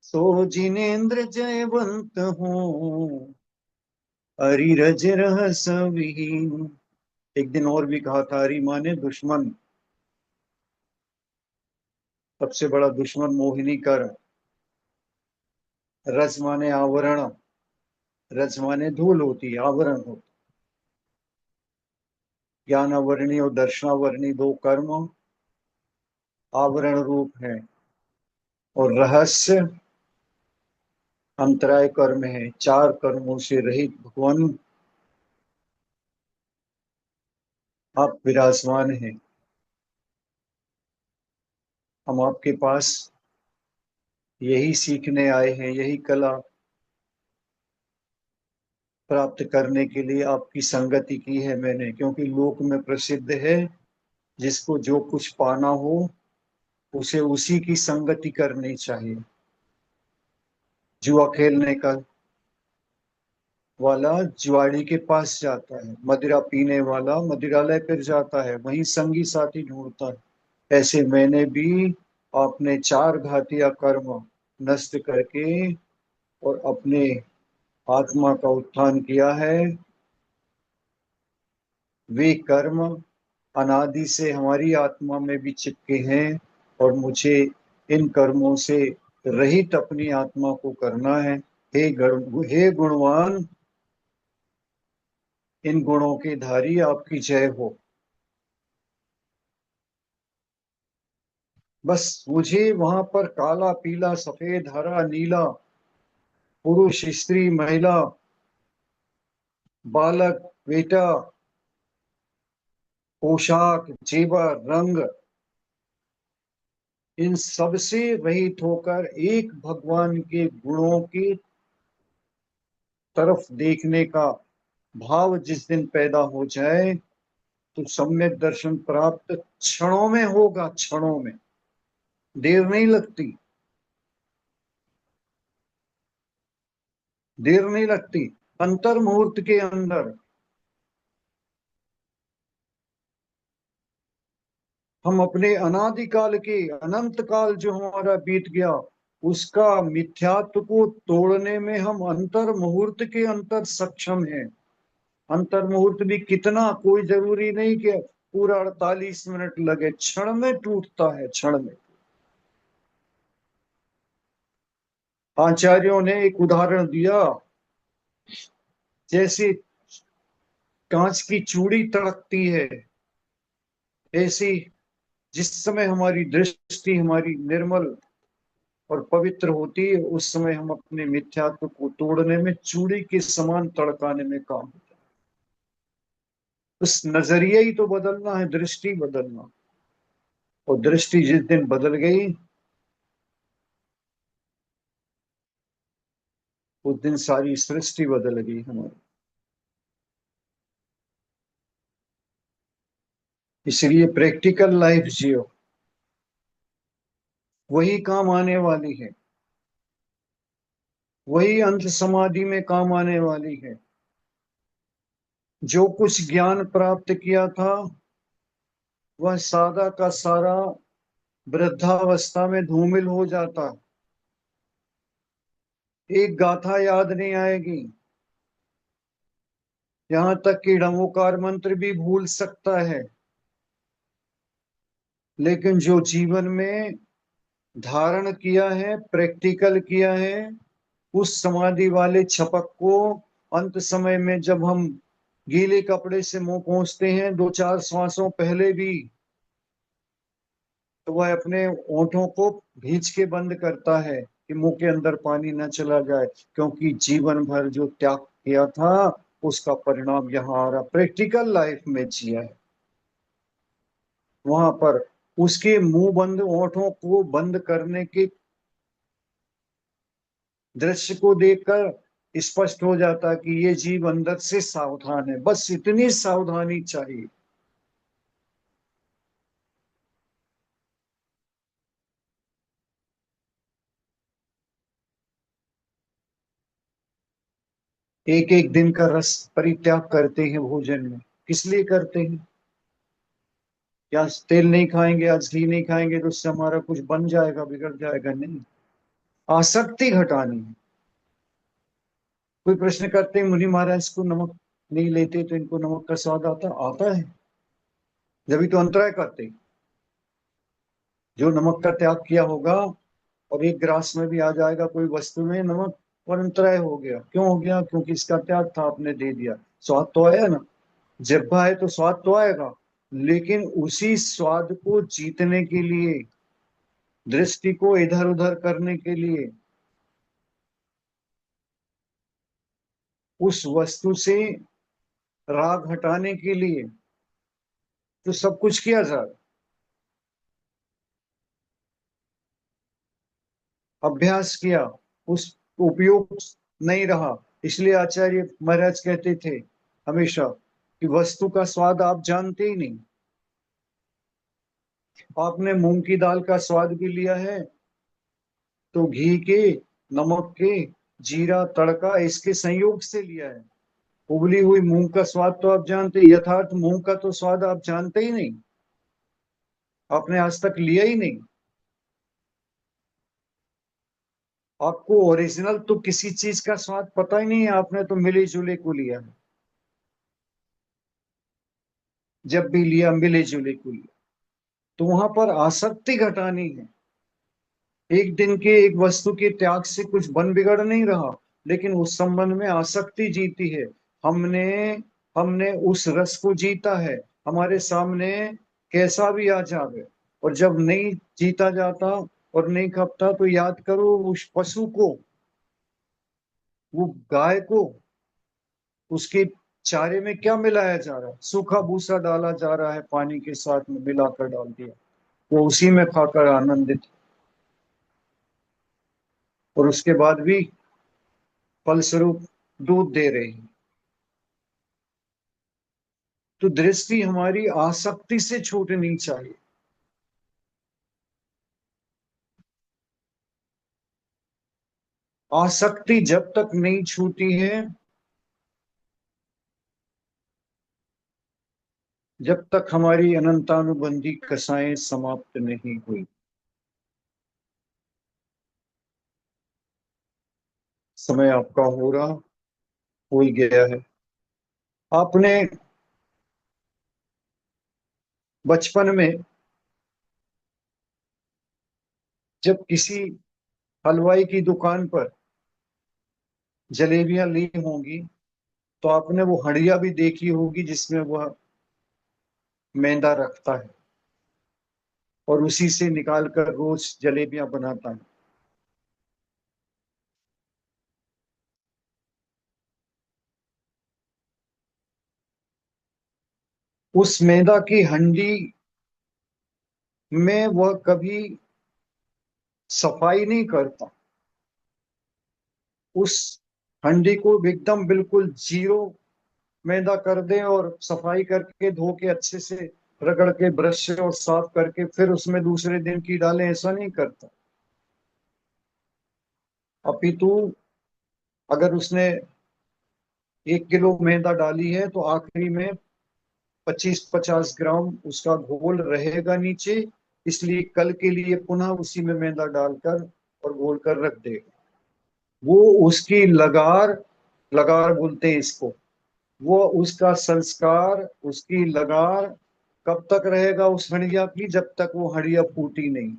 सो जिनेन्द्र जयवंत हूँ अरिरज रहस विहीन। एक दिन और भी कहा था, अरि माने दुश्मन, सबसे बड़ा दुश्मन मोहिनी कर। रज माने आवरण, रज माने धूल होती है, आवरण होती। ज्ञानावरणी और दर्शनावरणी दो कर्म आवरण रूप है, और रहस्य अंतराय कर्म है। चार कर्मों से रहित भगवान आप विराजमान हैं। हम आपके पास यही सीखने आए हैं, यही कला प्राप्त करने के लिए आपकी संगति की है मैंने। क्योंकि लोक में प्रसिद्ध है, जिसको जो कुछ पाना हो उसे उसी की संगति करनी चाहिए। जुआ खेलने का वाला जुआड़ी के पास जाता है, मदिरा पीने वाला मदिरालय पर जाता है, वहीं संगी साथी ढूंढता है। ऐसे मैंने भी अपने चार घातिया कर्म नष्ट करके और अपने आत्मा का उत्थान किया है। वे कर्म अनादि से हमारी आत्मा में भी चिपके हैं, और मुझे इन कर्मों से रहित अपनी आत्मा को करना है। हे गुणवान, इन गुणों के धारी आपकी जय हो। बस मुझे वहां पर काला पीला सफेद हरा नीला, पुरुष स्त्री महिला, बालक बेटा, पोशाक जेवर रंग, इन सब से रहित होकर एक भगवान के गुणों की तरफ देखने का भाव जिस दिन पैदा हो जाए, तो सम्यक दर्शन प्राप्त क्षणों में होगा। क्षणों में, देर नहीं लगती, देर नहीं लगती। अंतर मुहूर्त के अंदर हम अपने अनादिकाल के, अनंत काल जो हमारा बीत गया, उसका मिथ्यात्व को तोड़ने में हम अंतर मुहूर्त के अंतर सक्षम हैं। अंतर मुहूर्त भी कितना, कोई जरूरी नहीं कि पूरा 48 मिनट लगे, क्षण में टूटता है, क्षण में। आचार्यों ने एक उदाहरण दिया, जैसे कांच की चूड़ी तड़कती है, ऐसी जिस समय हमारी दृष्टि हमारी निर्मल और पवित्र होती है, उस समय हम अपने मिथ्यात्व को तोड़ने में चूड़ी के समान तड़काने में काम होता है। उस नजरिया ही तो बदलना है, दृष्टि बदलना। और दृष्टि जिस दिन बदल गई, उस दिन सारी सृष्टि बदल गई हमारी। इसलिए प्रैक्टिकल लाइफ जियो, वही काम आने वाली है, वही अंत समाधि में काम आने वाली है। जो कुछ ज्ञान प्राप्त किया था, वह सादा का सारा वृद्धावस्था में धूमिल हो जाता। एक गाथा याद नहीं आएगी, यहां तक कि ड़ंगोकार मंत्र भी भूल सकता है। लेकिन जो जीवन में धारण किया है, प्रैक्टिकल किया है, उस समाधि वाले छपक को अंत समय में जब हम गीले कपड़े से मुंह पोंछते हैं, दो चार श्वासों पहले भी, तो वह अपने ओंठों को भींच के बंद करता है कि मुंह के अंदर पानी न चला जाए। क्योंकि जीवन भर जो त्याग किया था, उसका परिणाम यहाँ आ रहा। प्रैक्टिकल लाइफ में जिया है, वहां पर उसके मुंह बंद, ओंठों को बंद करने के दृश्य को देखकर स्पष्ट हो जाता कि ये जीव अंदर से सावधान है। बस इतनी सावधानी चाहिए। एक एक दिन का रस परित्याग करते हैं भोजन में, किस लिए करते हैं? क्या तेल नहीं खाएंगे, आज घी नहीं खाएंगे तो उससे हमारा कुछ बन जाएगा, बिगड़ जाएगा? नहीं, आसक्ति घटानी है। कोई प्रश्न करते हैं मुनि महाराज को नमक नहीं लेते तो इनको नमक का स्वाद आता है? जब तो अंतराय करते। जो नमक का त्याग किया होगा और एक ग्रास में भी आ जाएगा कोई वस्तु में नमक, और अंतराय हो गया। क्यों हो गया? क्योंकि इसका त्याग था, आपने दे दिया। स्वाद तो आया ना, जिह्वा है तो स्वाद तो आएगा, लेकिन उसी स्वाद को जीतने के लिए, दृष्टि को इधर उधर करने के लिए, उस वस्तु से राग हटाने के लिए तो सब कुछ किया जा रहा। अभ्यास किया, उस उपयोग नहीं रहा। इसलिए आचार्य महाराज कहते थे हमेशा कि वस्तु का स्वाद आप जानते ही नहीं। आपने मूंग की दाल का स्वाद भी लिया है तो घी के, नमक के, जीरा, तड़का, इसके संयोग से लिया है। उबली हुई मूंग का स्वाद तो आप जानते, यथार्थ मूंग का तो स्वाद आप जानते ही नहीं, आपने आज तक लिया ही नहीं। आपको ओरिजिनल तो किसी चीज का स्वाद पता ही नहीं है, आपने तो मिले जुले को लिया है। जब भी लिया मिले जुले को लिया। तो वहां पर आसक्ति घटानी है। एक दिन के एक वस्तु के त्याग से कुछ बन बिगड़ नहीं रहा, लेकिन उस संबंध में आसक्ति जीती है। हमने हमने उस रस को जीता है। हमारे सामने कैसा भी आ जावे, और जब नहीं जीता जाता और नहीं खपता तो याद करो उस पशु को, वो गाय को, उसके चारे में क्या मिलाया जा रहा है? सूखा भूसा डाला जा रहा है, पानी के साथ में मिलाकर डाल दिया, वो उसी में खाकर आनंदित, और उसके बाद भी फलस्वरूप दूध दे रही है। तो दृष्टि हमारी आसक्ति से छूटनी चाहिए। आसक्ति जब तक नहीं छूटी है, जब तक हमारी अनंतानुबंधी कसाएं समाप्त नहीं हुई। समय आपका हो ही गया है। आपने बचपन में जब किसी हलवाई की दुकान पर जलेबियां ली होंगी तो आपने वो हंडिया भी देखी होगी जिसमें वह मैदा रखता है और उसी से निकाल कर रोज जलेबियां बनाता है। उस मैदा की हंडी में वह कभी सफाई नहीं करता। उस हंडी को एकदम बिल्कुल जीरो मैदा कर दे और सफाई करके धो के अच्छे से रगड़ के ब्रश से और साफ करके फिर उसमें दूसरे दिन की डालें, ऐसा नहीं करता। अपितु अगर उसने 1 किलो मैदा डाली है तो आखिरी में 25-50 ग्राम उसका घोल रहेगा नीचे, इसलिए कल के लिए पुनः उसी में मैदा डालकर और घोल कर रख देगा। वो उसकी लगार, लगार बोलते हैं इसको, वो उसका संस्कार, उसकी लगार कब तक रहेगा उस हंडिया की? जब तक वो हंडिया फूटी नहीं।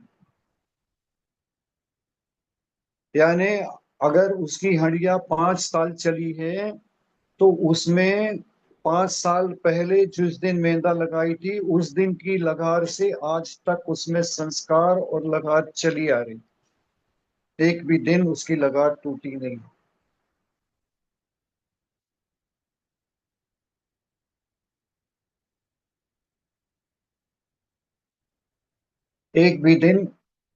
यानी अगर उसकी हंडिया 5 साल चली है तो उसमें 5 साल पहले जिस दिन मैदा लगाई थी उस दिन की लगार से आज तक उसमें संस्कार और लगार चली आ रही, एक भी दिन उसकी लगार टूटी नहीं। एक भी दिन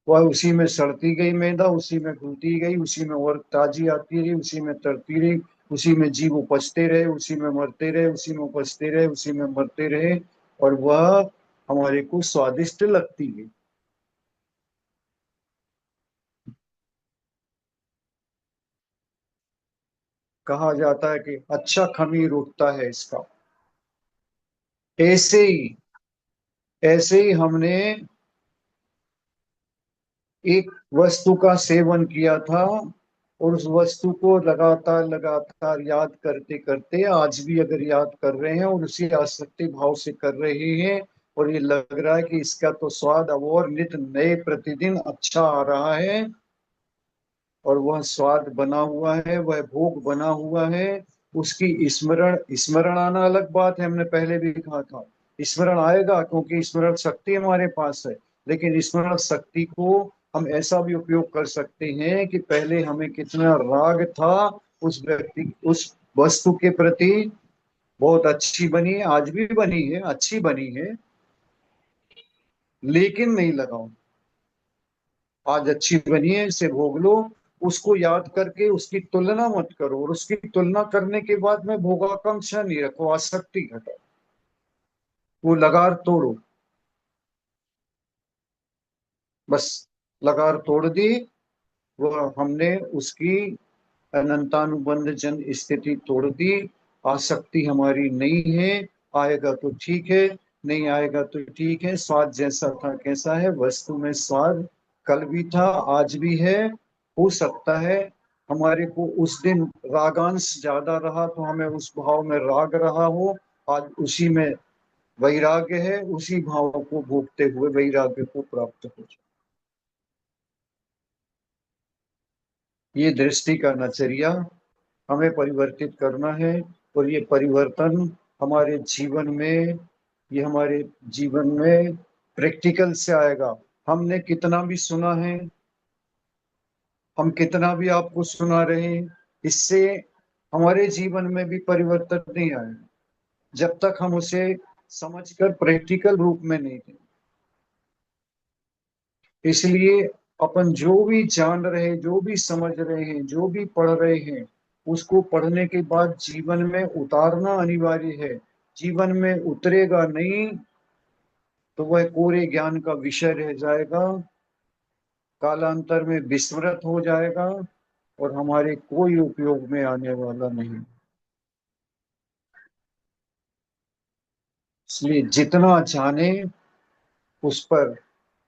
वह उसी में सड़ती गई मैदा, उसी में घुलती गई, उसी में और ताजी आती रही, उसी में तरती रही, उसी में जीव उपजते रहे, उसी में मरते रहे, उसी में उपजते रहे, उसी में मरते रहे, और वह हमारे को स्वादिष्ट लगती है। कहा जाता है कि अच्छा खमीर उठता है इसका। ऐसे ही ऐसे ही हमने एक वस्तु का सेवन किया था और उस वस्तु को लगातार लगातार याद करते करते आज भी अगर याद कर रहे हैं और उसी आसक्ति भाव से कर रहे हैं, और ये लग रहा है कि इसका तो स्वाद अब और नित नए प्रतिदिन अच्छा आ रहा है, और वह स्वाद बना हुआ है, वह भोग बना हुआ है, उसकी स्मरण स्मरण आना अलग बात है, हमने पहले भी कहा था। स्मरण आएगा क्योंकि स्मरण शक्ति हमारे पास है, लेकिन स्मरण शक्ति को हम ऐसा भी उपयोग कर सकते हैं कि पहले हमें कितना राग था उस व्यक्ति उस वस्तु के प्रति, बहुत अच्छी बनी है, आज भी बनी है, अच्छी बनी है, लेकिन नहीं लगाओ, आज अच्छी बनी है इसे भोग लो, उसको याद करके उसकी तुलना मत करो, और उसकी तुलना करने के बाद में भोगाकांक्षा नहीं रखो, आसक्ति घटाओ, वो लगार तोड़ो, बस लगार तोड़ दी, वह हमने उसकी अनंतानुबंध जन स्थिति तोड़ दी, आसक्ति हमारी नहीं है, आएगा तो ठीक है, नहीं आएगा तो ठीक है, स्वाद जैसा था कैसा है, वस्तु में स्वाद कल भी था, आज भी है, हो सकता है हमारे को उस दिन रागांश ज्यादा रहा तो हमें उस भाव में राग रहा हो, आज उसी में वैराग्य है, उसी भाव को भोगते हुए वैराग्य को प्राप्त हो जाए। ये दृष्टि का नजरिया हमें परिवर्तित करना है, और ये परिवर्तन हमारे जीवन में ये हमारे जीवन में प्रैक्टिकल से आएगा। हमने कितना भी सुना है, हम कितना भी आपको सुना रहे हैं, इससे हमारे जीवन में भी परिवर्तन नहीं आएगा जब तक हम उसे समझकर प्रैक्टिकल रूप में नहीं दें। इसलिए अपन जो भी जान रहे हैं, जो भी समझ रहे हैं, जो भी पढ़ रहे हैं, उसको पढ़ने के बाद जीवन में उतारना अनिवार्य है। जीवन में उतरेगा नहीं तो वह कोरे ज्ञान का विषय रह जाएगा, कालांतर में विस्मृत हो जाएगा, और हमारे कोई उपयोग में आने वाला नहीं। इसलिए जितना जाने उस पर,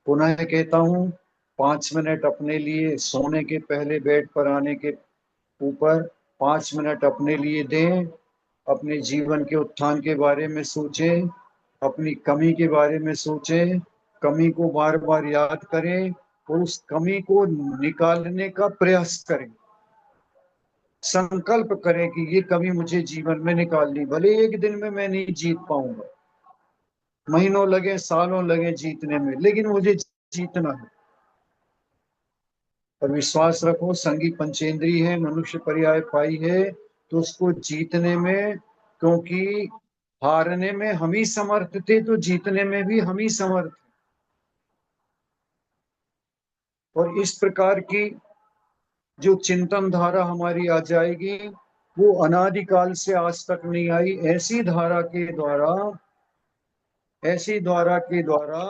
पुनः कहता हूँ, 5 मिनट अपने लिए सोने के पहले बेड पर आने के ऊपर 5 मिनट अपने लिए दें, अपने जीवन के उत्थान के बारे में सोचें, अपनी कमी के बारे में सोचें, कमी को बार बार याद करें, और उस कमी को निकालने का प्रयास करें, संकल्प करें कि ये कमी मुझे जीवन में निकालनी, भले एक दिन में मैं नहीं जीत पाऊंगा, महीनों लगे, सालों लगे जीतने में, लेकिन मुझे जीतना है। और विश्वास रखो, संगी पंचेंद्री है, मनुष्य पर्याय पाई है, तो उसको जीतने में, क्योंकि हारने में हम ही समर्थ थे तो जीतने में भी हम ही समर्थ। और इस प्रकार की जो चिंतन धारा हमारी आ जाएगी, वो अनादिकाल से आज तक नहीं आई। ऐसी धारा के द्वारा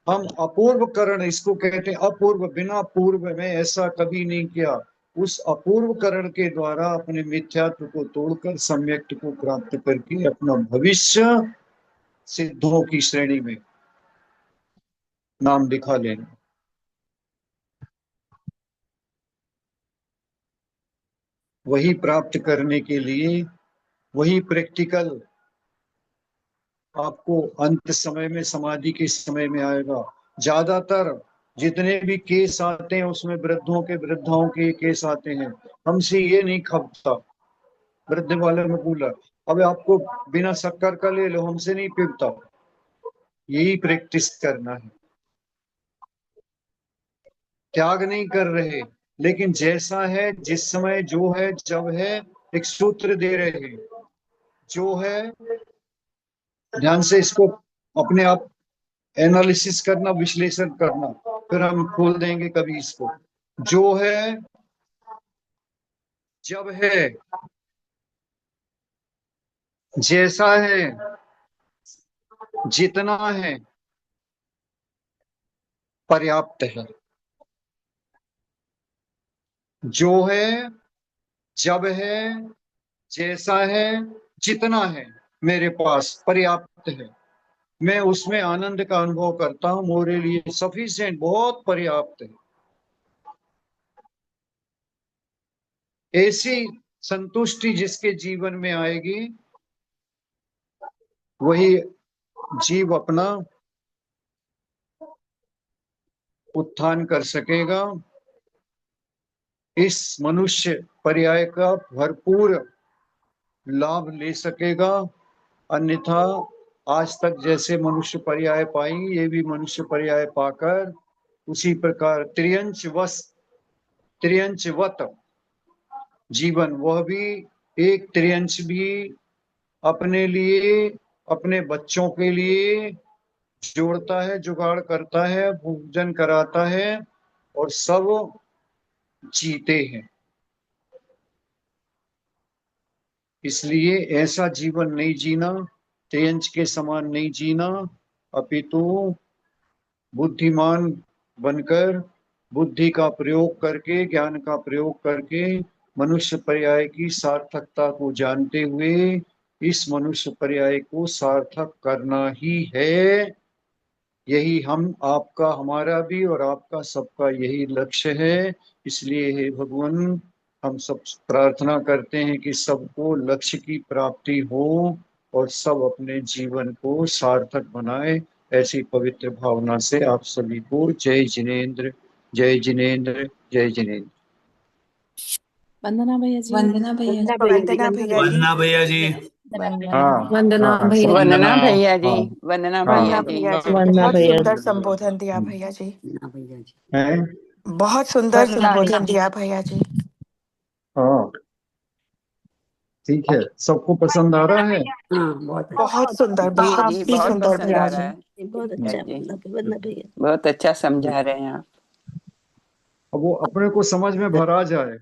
हम अपूर्व करण, इसको कहते हैं अपूर्व, बिना पूर्व में ऐसा कभी नहीं किया, उस अपूर्व करण के द्वारा अपने मिथ्यात्व को तोड़कर सम्यक्त को प्राप्त करके अपना भविष्य सिद्धों की श्रेणी में नाम लिखा लेना। वही प्राप्त करने के लिए वही प्रैक्टिकल आपको अंत समय में, समाधि के समय में आएगा। ज्यादातर जितने भी केस आते हैं उसमें वृद्धों के, वृद्धाओं के केस आते हैं, हमसे ये नहीं खपता। वृद्ध वाले ने बोला, अब आपको बिना शक्कर का ले लो, हमसे नहीं पीता। यही प्रैक्टिस करना है। त्याग नहीं कर रहे, लेकिन जैसा है, जिस समय जो है, जब है, एक सूत्र दे रहे हैं, जो है ध्यान से इसको अपने आप एनालिसिस करना, विश्लेषण करना, फिर हम खोल देंगे कभी इसको। जो है, जब है, जैसा है, जितना है, पर्याप्त है। जो है, जब है, जैसा है, जितना है, मेरे पास पर्याप्त है, मैं उसमें आनंद का अनुभव करता हूं, मेरे लिए सफिशिएंट, बहुत पर्याप्त है। ऐसी संतुष्टि जिसके जीवन में आएगी वही जीव अपना उत्थान कर सकेगा, इस मनुष्य पर्याय का भरपूर लाभ ले सकेगा। अन्यथा आज तक जैसे मनुष्य पर्याय पाई, ये भी मनुष्य पर्याय पाकर उसी प्रकार त्रियंचवत जीवन, वह भी एक त्रियंच भी अपने लिए, अपने बच्चों के लिए जोड़ता है, जुगाड़ करता है, भोजन कराता है और सब जीते हैं। इसलिए ऐसा जीवन नहीं जीना, त्रियंच के समान नहीं जीना, अपितु बुद्धिमान बनकर, बुद्धि का प्रयोग करके, ज्ञान का प्रयोग करके मनुष्य पर्याय की सार्थकता को जानते हुए इस मनुष्य पर्याय को सार्थक करना ही है। यही हम आपका, हमारा भी और आपका सबका यही लक्ष्य है। इसलिए हे भगवान, हम सब प्रार्थना करते हैं कि सबको लक्ष्य की प्राप्ति हो और सब अपने जीवन को सार्थक बनाए। ऐसी पवित्र भावना से आप सभी को जय जिनेंद्र, जय जिनेंद्र, जय जिनेंद्र। वंदना भैया जी। वंदना भैया जी। वंदना भैया जी। वंदना भैया जी। हाँ, वंदना हाँ, भैया जी। वंदना भैया जी। हाँ, वंदना हाँ, भैया हाँ, जी। भैया जी। वंदना बहुत भैया सुंदर जी। संबोधन दिया भैया जी। हैं? बहुत सुंदर संबोधन दिया भैया जी। हाँ, ठीक है, सबको पसंद आ रहा है। बहुत सुंदर, जी बहुत जी, ही बहुत सुंदर पसंद भैया आ जी। रहा है। बहुत अच्छा जी, वंदना भैया। बहुत अच्छा समझा रहे हैं आप। अब वो अपने को समझ में भरा जाए।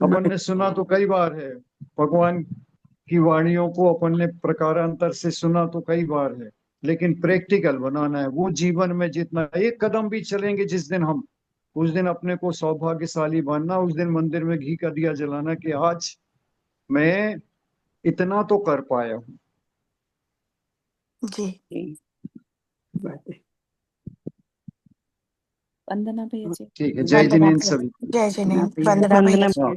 अपन ने सुना तो कई बार है, भगवान की वाणियों को अपन ने प्रकारांतर से सुना तो कई बार है, लेकिन प्रैक्टिकल बनाना है। वो जीवन में जितना एक कदम भी चलेंगे जिस दिन हम, उस दिन अपने को सौभाग्यशाली मानना, उस दिन मंदिर में घी का दिया जलाना कि आज मैं इतना तो कर पाया हूँ। जी। जी, वंदना भैया जी। ठीक है, जय वंदना जिनेंद्र भैया, सभी। जय जिनेंद्र, वंदना भैया जी। हाँ।